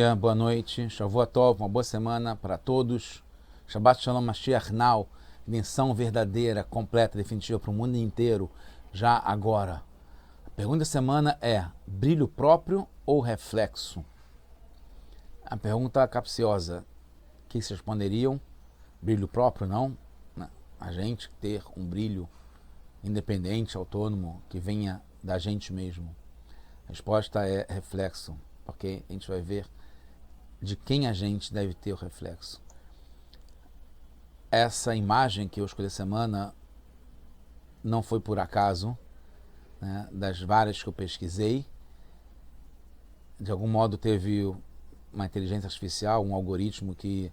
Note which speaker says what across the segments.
Speaker 1: dia, boa noite, Shavua Tov, uma boa semana para todos. Shabbat Shalom Mashiach Now, redenção verdadeira, completa, definitiva para o mundo inteiro, já agora. A pergunta da semana é: brilho próprio ou reflexo? A pergunta capciosa. O que vocês responderiam? Brilho próprio, não? A gente ter um brilho independente, autônomo, que venha da gente mesmo. A resposta é reflexo, porque a gente vai ver de quem a gente deve ter o reflexo. Essa imagem que eu escolhi essa semana não foi por acaso, né? Das várias que eu pesquisei, de algum modo teve uma inteligência artificial, um algoritmo que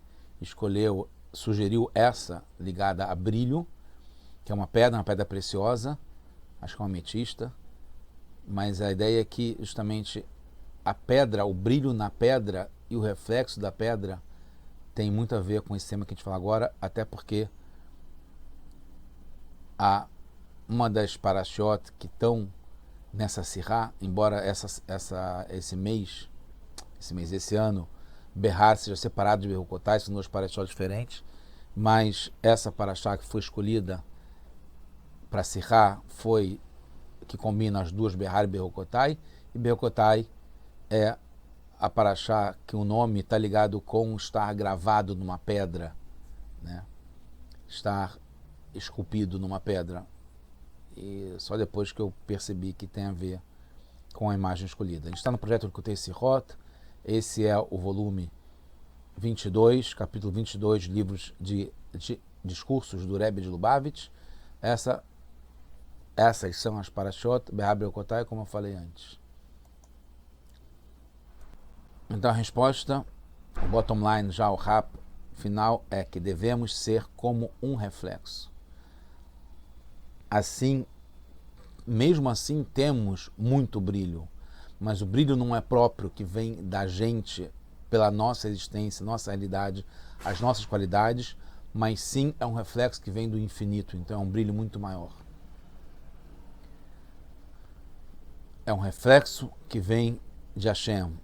Speaker 1: sugeriu essa ligada a brilho, que é uma pedra preciosa, acho que é uma ametista, mas a ideia é que justamente a pedra, o brilho na pedra e o reflexo da pedra tem muito a ver com esse tema que a gente fala agora, até porque uma das parashot que estão nessa sirá, embora esse ano, Behar seja separado de Berucotai, são duas parashot diferentes, mas essa parashá que foi escolhida para sirá foi que combina as duas, Behar e Berucotai, e Berucotai é a parashá que o nome está ligado com estar gravado numa pedra, né? Estar esculpido numa pedra. E só depois que eu percebi que tem a ver com a imagem escolhida. A gente está no projeto Likutei Sirot, esse é o volume 22, capítulo 22, livros de discursos do Rebbe de Lubavitch. Essas são as parashot, Behar Berucotai, como eu falei antes. Então a resposta, o bottom line, já o rap final, é que devemos ser como um reflexo. Assim, mesmo assim, temos muito brilho, mas o brilho não é próprio, que vem da gente, pela nossa existência, nossa realidade, as nossas qualidades, mas sim é um reflexo que vem do infinito, então é um brilho muito maior. É um reflexo que vem de Hashem,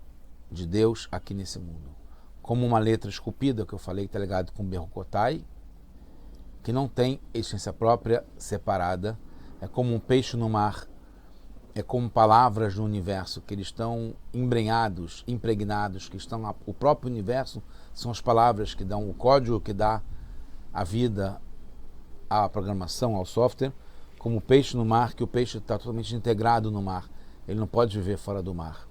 Speaker 1: de Deus aqui nesse mundo. Como uma letra esculpida, que eu falei, que está ligado com Berucotai, que não tem essência própria separada, é como um peixe no mar, é como palavras no universo, que eles estão embrenhados, impregnados, que estão o próprio universo, são as palavras que dão o código que dá a vida à programação, ao software, como o peixe no mar, que o peixe está totalmente integrado no mar, ele não pode viver fora do mar.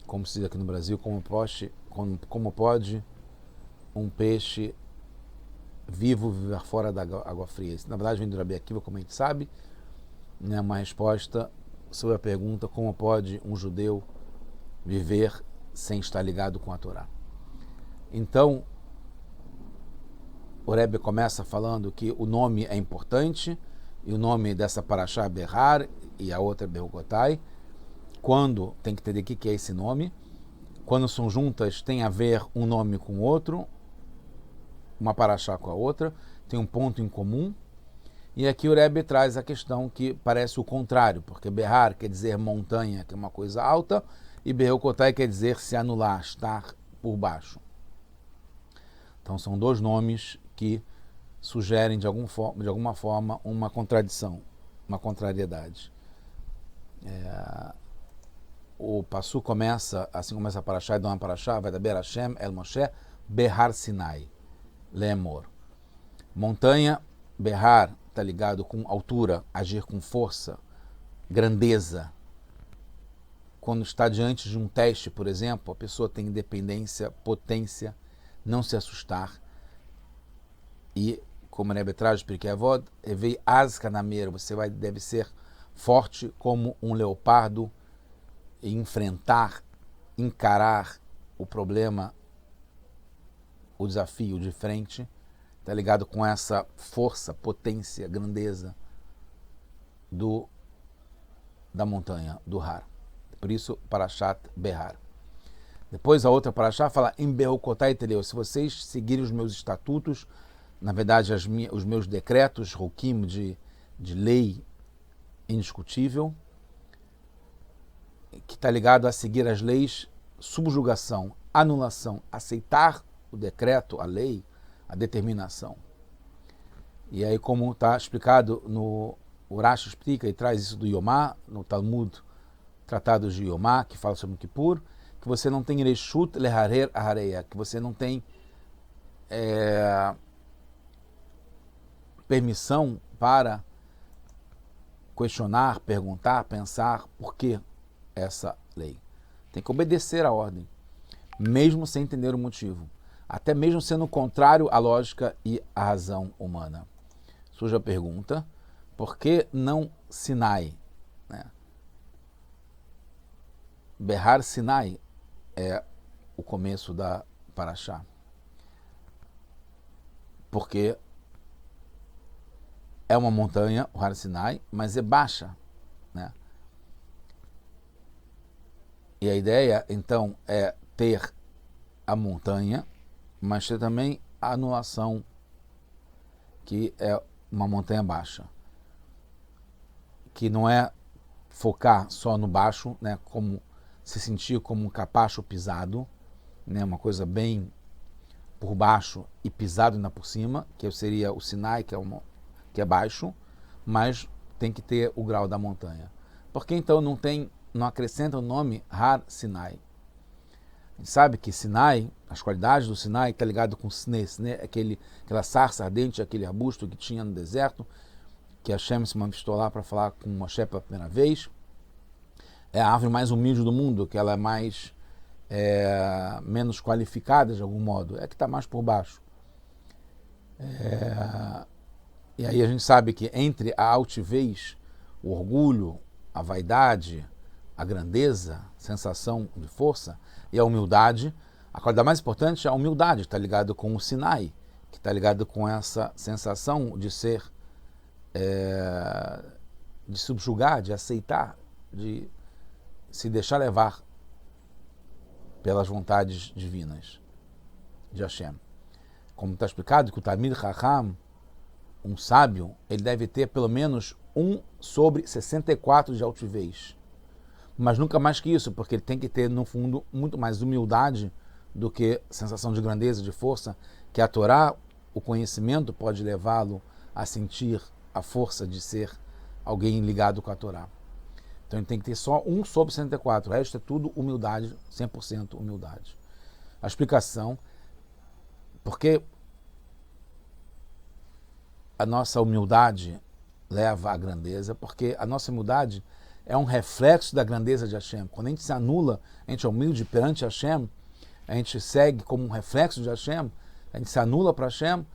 Speaker 1: Como se diz aqui no Brasil, como pode um peixe vivo viver fora da água fria? Isso, na verdade, vem do Rabi Akiva, como a gente sabe, né? Uma resposta sobre a pergunta: como pode um judeu viver sem estar ligado com a Torá? Então, o Rebbe começa falando que o nome é importante, e o nome dessa parashá é Behar, e a outra é Berucotai. Quando tem que entender o que é esse nome, quando são juntas tem a ver um nome com o outro, uma parashá com a outra, tem um ponto em comum. E aqui o Rebbe traz a questão que parece o contrário, porque Behar quer dizer montanha, que é uma coisa alta, e Berucotai quer dizer se anular, estar por baixo. Então são dois nomes que sugerem de alguma forma uma contradição, uma contrariedade. O Passu começa, assim começa a parashá, então a parashá vai da Ber Hashem El Moshe Behar Sinai Lemor. Montanha, Behar está ligado com altura, agir com força, grandeza. Quando está diante de um teste, por exemplo, a pessoa tem independência, potência, não se assustar. E, como o Rebbe traz, Pirkei Avot, Evei Azka Namer, você deve ser forte como um leopardo, e enfrentar, encarar o problema, o desafio de frente, está ligado com essa força, potência, grandeza da montanha, do Har. Por isso, Parashat Behar. Depois a outra Parashá fala em Berucotai Teleu, se vocês seguirem os meus estatutos, na verdade os meus decretos, Hukim, de lei indiscutível, que está ligado a seguir as leis subjugação, anulação, aceitar o decreto, a lei, a determinação. E aí, como está explicado no Urash explica e traz isso do Yomá, no Talmud, tratados de Yomá, que fala sobre o Kippur, que você não tem Reshut Leharer Ahareia, que você não tem permissão para questionar, perguntar, pensar por que essa lei. Tem que obedecer à ordem, mesmo sem entender o motivo, até mesmo sendo contrário à lógica e à razão humana. Surge a pergunta, por que não Sinai? Né? Behar Sinai é o começo da Parashá. Porque é uma montanha, o Har Sinai, mas é baixa. Né? E a ideia, então, é ter a montanha, mas ter também a anulação, que é uma montanha baixa. Que não é focar só no baixo, né, como se sentir como um capacho pisado, né, uma coisa bem por baixo e pisado ainda por cima, que seria o Sinai, que é baixo, mas tem que ter o grau da montanha. Por que então não acrescenta o nome Har Sinai? A gente sabe que Sinai, as qualidades do Sinai, está ligado com Sne, aquela sarça ardente, aquele arbusto que tinha no deserto, que Hashem se manifestou lá para falar com Moshe pela primeira vez. É a árvore mais humilde do mundo, que ela é mais menos qualificada de algum modo, é que está mais por baixo. E aí a gente sabe que entre a altivez, o orgulho, a vaidade, a grandeza, a sensação de força e a humildade, a qualidade mais importante é a humildade, está ligado com o Sinai, que está ligado com essa sensação de ser, de subjugar, de aceitar, de se deixar levar pelas vontades divinas de Hashem. Como está explicado que o Talmid Chacham, um sábio, ele deve ter pelo menos 1/64 de altivez. Mas nunca mais que isso, porque ele tem que ter, no fundo, muito mais humildade do que sensação de grandeza, de força, que a Torá, o conhecimento, pode levá-lo a sentir a força de ser alguém ligado com a Torá. Então ele tem que ter só 1/64, o resto é tudo humildade, 100% humildade. A explicação, porque a nossa humildade leva à grandeza, porque a nossa humildade é um reflexo da grandeza de Hashem. Quando a gente se anula, a gente é humilde perante Hashem, a gente segue como um reflexo de Hashem, a gente se anula para Hashem,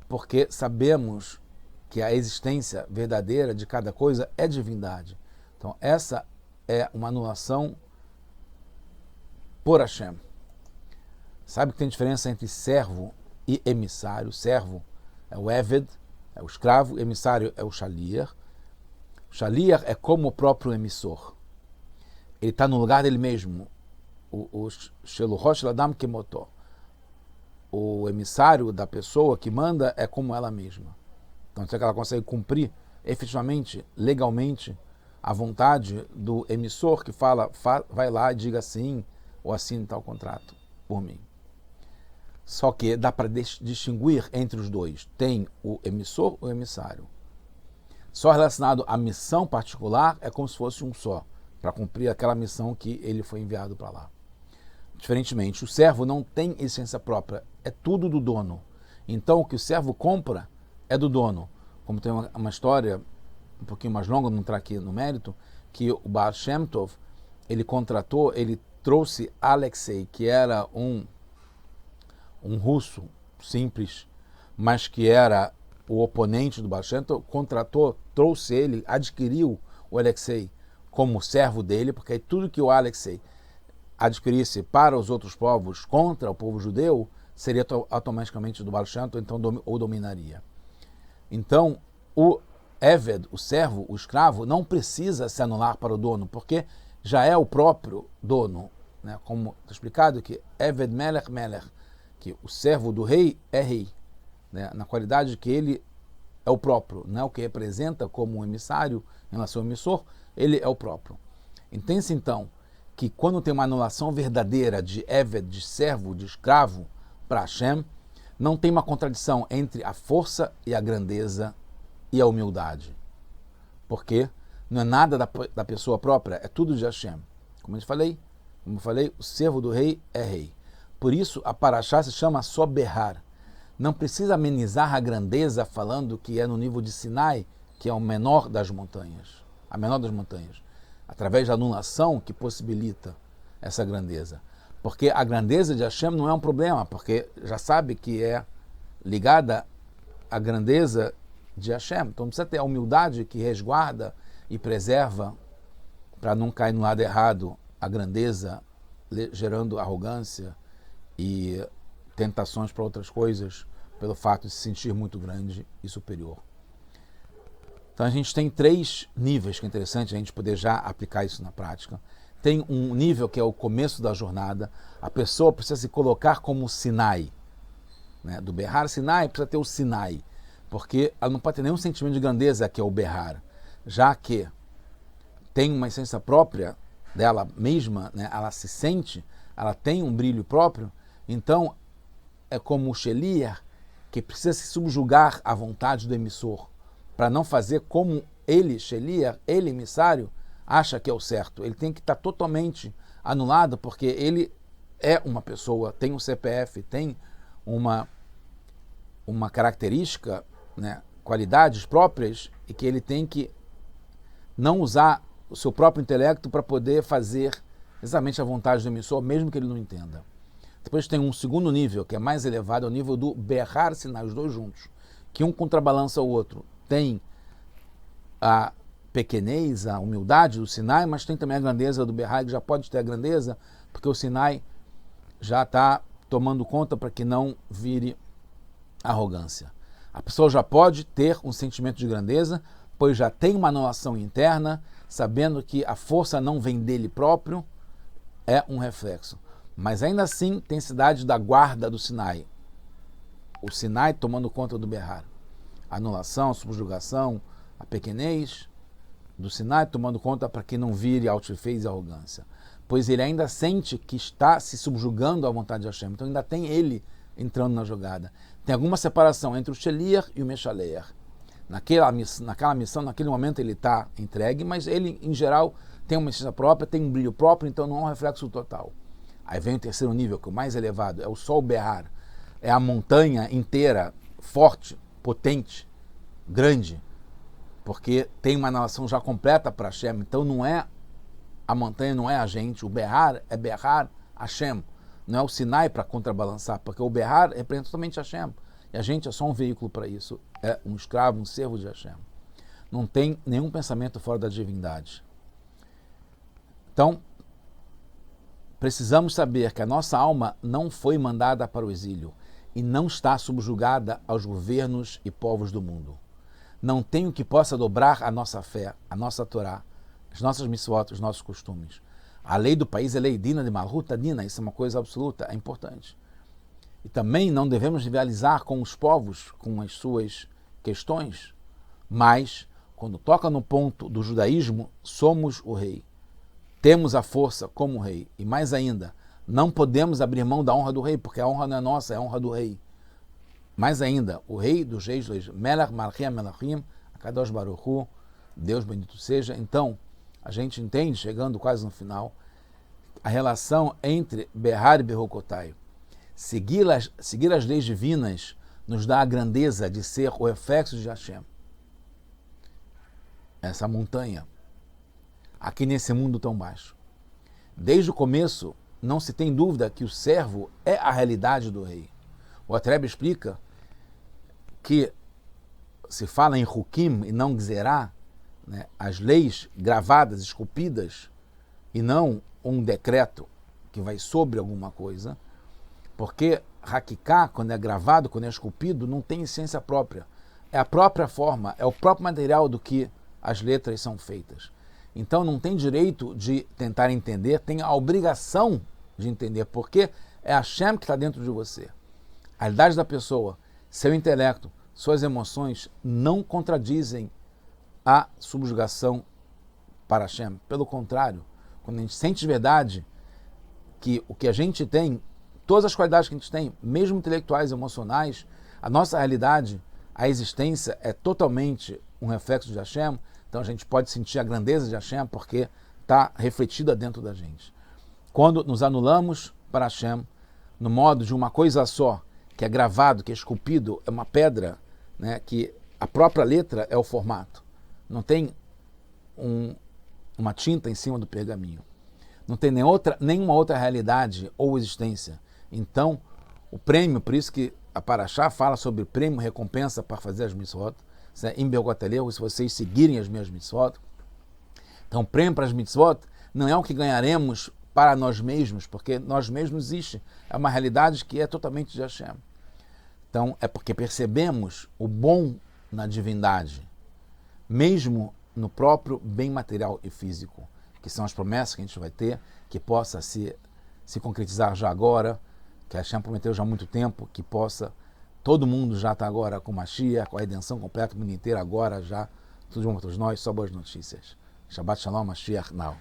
Speaker 1: porque sabemos que a existência verdadeira de cada coisa é divindade. Então essa é uma anulação por Hashem. Sabe que tem diferença entre servo e emissário? Servo é o Eved, é o escravo, emissário é o Shaliach. O Shaliach é como o próprio emissor. Ele está no lugar dele mesmo. O Sheluchosh Ladam Kemoto. O emissário da pessoa que manda é como ela mesma. Então, será que ela consegue cumprir efetivamente, legalmente, a vontade do emissor que fala, vai lá e diga sim, ou assine tal contrato por mim. Só que dá para distinguir entre os dois. Tem o emissor ou o emissário. Só relacionado à missão particular é como se fosse um só, para cumprir aquela missão que ele foi enviado para lá. Diferentemente, o servo não tem essência própria, é tudo do dono. Então o que o servo compra é do dono. Como tem uma história um pouquinho mais longa, não entrar aqui no mérito, que o Baal Shem Tov, ele trouxe Alexei, que era um russo simples, mas que era o oponente do Baal Shem Tov, trouxe ele, adquiriu o Alexei como servo dele, porque tudo que o Alexei adquirisse para os outros povos contra o povo judeu, seria automaticamente do Baal Shem Tov, então o dominaria. Então, o Eved, o servo, o escravo, não precisa se anular para o dono, porque já é o próprio dono. Né? Como está explicado que Eved Melech Melech, que o servo do rei é rei, né? Na qualidade que ele é o próprio, não é o que representa como um emissário em relação ao emissor, ele é o próprio. Entende-se então que quando tem uma anulação verdadeira de Eved, de servo, de escravo, para Hashem, não tem uma contradição entre a força e a grandeza e a humildade. Porque não é nada da pessoa própria, é tudo de Hashem. Como eu falei, o servo do rei é rei. Por isso, a Parashá se chama só Behar. Não precisa amenizar a grandeza falando que é no nível de Sinai, que é o menor das montanhas, a menor das montanhas, através da anulação que possibilita essa grandeza. Porque a grandeza de Hashem não é um problema, porque já sabe que é ligada à grandeza de Hashem. Então precisa ter a humildade que resguarda e preserva para não cair no lado errado a grandeza, gerando arrogância e tentações para outras coisas, pelo fato de se sentir muito grande e superior. Então a gente tem 3 níveis, que é interessante a gente poder já aplicar isso na prática. Tem um nível que é o começo da jornada, a pessoa precisa se colocar como Sinai, né? Do Behar Sinai precisa ter o Sinai, porque ela não pode ter nenhum sentimento de grandeza que é o Behar, já que tem uma essência própria dela mesma, né? Ela se sente, ela tem um brilho próprio, então é como o Sheliach, que precisa se subjugar à vontade do emissor, para não fazer como ele, Sheliach, ele, emissário, acha que é o certo. Ele tem que estar totalmente anulado, porque ele é uma pessoa, tem um CPF, tem uma característica, né, qualidades próprias, e que ele tem que não usar o seu próprio intelecto para poder fazer exatamente a vontade do emissor, mesmo que ele não entenda. Depois tem um segundo nível, que é mais elevado, é o nível do Behar Sinai, os dois juntos, que um contrabalança o outro. Tem a pequenez, a humildade do Sinai, mas tem também a grandeza do Behar, que já pode ter a grandeza, porque o Sinai já está tomando conta para que não vire arrogância. A pessoa já pode ter um sentimento de grandeza, pois já tem uma anulação interna, sabendo que a força não vem dele próprio, é um reflexo. Mas ainda assim tem cidade da guarda do Sinai. O Sinai tomando conta do Behar. A anulação, a subjugação, a pequenez do Sinai tomando conta para que não vire altivez e arrogância. Pois ele ainda sente que está se subjugando à vontade de Hashem. Então ainda tem ele entrando na jogada. Tem alguma separação entre o Sheliach e o Meshaleach. Naquela missão, naquele momento ele está entregue, mas ele, em geral, tem uma essência própria, tem um brilho próprio, então não é um reflexo total. Aí vem o terceiro nível, que é o mais elevado, é o Sol Behar. É a montanha inteira, forte, potente, grande, porque tem uma anulação já completa para Hashem. Então não é a montanha, não é a gente. O Behar é Behar Hashem. Não é o Sinai para contrabalançar, porque o Behar representa totalmente Hashem. E a gente é só um veículo para isso. É um escravo, um servo de Hashem. Não tem nenhum pensamento fora da divindade. Então, precisamos saber que a nossa alma não foi mandada para o exílio e não está subjugada aos governos e povos do mundo. Não tem o que possa dobrar a nossa fé, a nossa Torá, as nossas mitzvot, os nossos costumes. A lei do país é lei dina de Malhuta dina, isso é uma coisa absoluta, é importante. E também não devemos rivalizar com os povos, com as suas questões, mas, quando toca no ponto do judaísmo, somos o rei. Temos a força como rei. E mais ainda, não podemos abrir mão da honra do rei, porque a honra não é nossa, é a honra do rei. Mais ainda, o rei dos reis, Melech Malchim Melachim, Akadosh Baruch Hu, Deus bendito seja. Então, a gente entende, chegando quase no final, a relação entre Behar e Berokotai. Seguir as leis divinas nos dá a grandeza de ser o reflexo de Hashem. Essa montanha, aqui nesse mundo tão baixo. Desde o começo, não se tem dúvida que o servo é a realidade do rei. O Alter explica que se fala em Hukim e não Gzerá, né, as leis gravadas, esculpidas, e não um decreto que vai sobre alguma coisa, porque Hakiká, quando é gravado, quando é esculpido, não tem essência própria. É a própria forma, é o próprio material do que as letras são feitas. Então não tem direito de tentar entender, tem a obrigação de entender, porque é Hashem que está dentro de você. A realidade da pessoa, seu intelecto, suas emoções não contradizem a subjugação para Hashem. Pelo contrário, quando a gente sente de verdade que o que a gente tem, todas as qualidades que a gente tem, mesmo intelectuais e emocionais, a nossa realidade, a existência é totalmente um reflexo de Hashem, então a gente pode sentir a grandeza de Hashem porque está refletida dentro da gente. Quando nos anulamos para Hashem, no modo de uma coisa só, que é gravado, que é esculpido, é uma pedra, né, que a própria letra é o formato. Não tem uma tinta em cima do pergaminho. Não tem nenhuma outra realidade ou existência. Então, o prêmio, por isso que a Parashá fala sobre prêmio, recompensa para fazer as mitzvot, em Belgoteleu, se vocês seguirem as minhas mitzvot. Então, o prêmio para as mitzvot não é o que ganharemos para nós mesmos, porque nós mesmos existe. É uma realidade que é totalmente de Hashem. Então, é porque percebemos o bom na divindade, mesmo no próprio bem material e físico, que são as promessas que a gente vai ter, que possa se concretizar já agora, que a Hashem prometeu já há muito tempo, que possa, todo mundo já está agora com Mashiach, com a redenção completa, o mundo inteiro agora já, tudo de bom para todos nós, só boas notícias. Shabbat Shalom, Mashiach now.